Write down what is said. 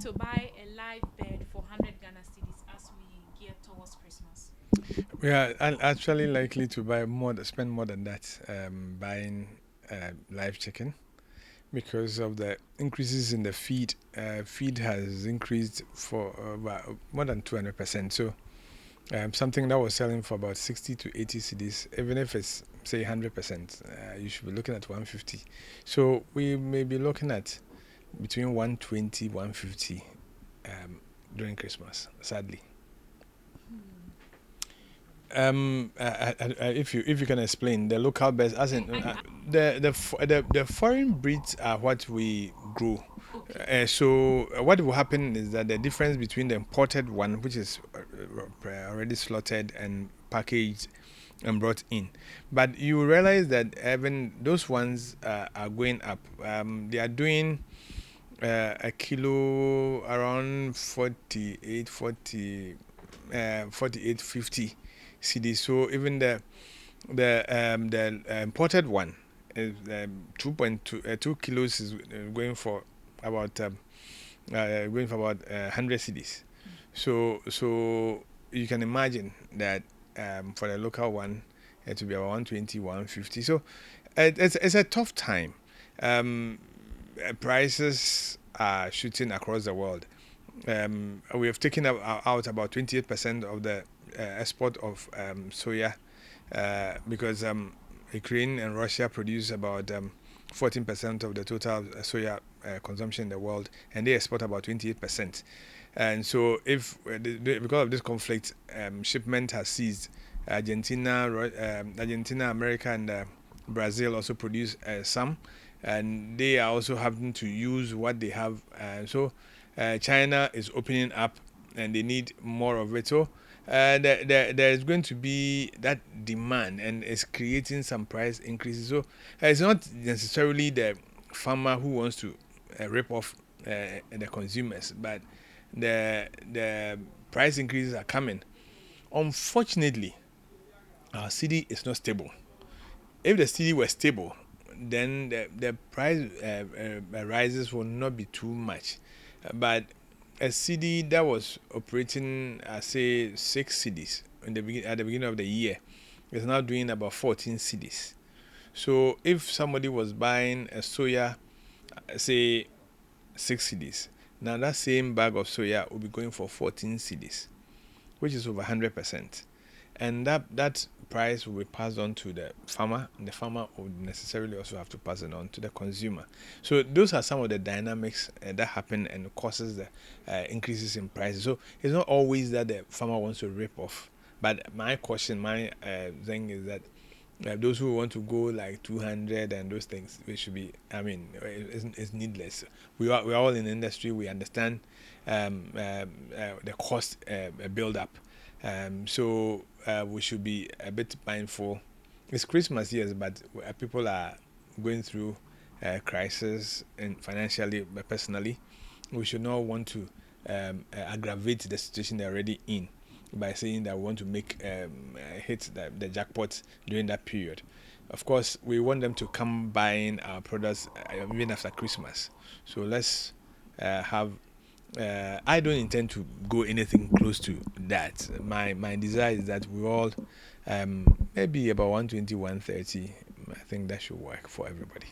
to buy a live bird for 100 Ghana cedis as we gear towards Christmas? We are actually likely to spend more than that buying live chicken because of the increases in the feed. Feed has increased for about more than 200%. So something that was selling for about 60 to 80 cedis, even if it's say 100%, you should be looking at 150. So we may be looking at between 120, 150 during Christmas, sadly. If you can explain the local birds, as in the foreign breeds are what we grow. Okay. So what will happen is that the difference between the imported one, which is already slaughtered and packaged and brought in, but you realize that even those ones are going up. They are doing a kilo around 48.50 cedis. So even the imported one is 2 kilos is going for about 100 cedis. So you can imagine that for the local one it will be about 120, 150. So it's a tough time. Um, Prices are shooting across the world. We have taken out about 28% of the export of soya because Ukraine and Russia produce about 14% of the total soya consumption in the world, and they export about 28%. And so, if because of this conflict, shipment has ceased. Argentina, America, and Brazil also produce some, and they are also having to use what they have. China is opening up, and they need more of it. So there is going to be that demand, and it's creating some price increases. So it's not necessarily the farmer who wants to rip off the consumers, but the price increases are coming. Unfortunately, our city is not stable. If the city were stable, then the price rises will not be too much. But a city that was operating, say, 6 cities at the beginning of the year is now doing about 14 cities. So if somebody was buying a soya, say, 6 cities, now that same bag of soya will be going for 14 cities, which is over 100%. And that price will be passed on to the farmer, and the farmer would necessarily also have to pass it on to the consumer. So those are some of the dynamics that happen and causes the increases in prices. So it's not always that the farmer wants to rip off, but my thing is that those who want to go like 200 and those things, we should be, I mean, it's needless. We are all in the industry. We understand the cost build up. We should be a bit mindful. It's Christmas, yes, but people are going through crisis and financially, but personally, we should not want to aggravate the situation they're already in by saying that we want to hit the jackpot during that period. Of course, we want them to come buying our products even after Christmas. So let's have I don't intend to go anything close to that. My desire is that we all maybe about 120, 130. I think that should work for everybody.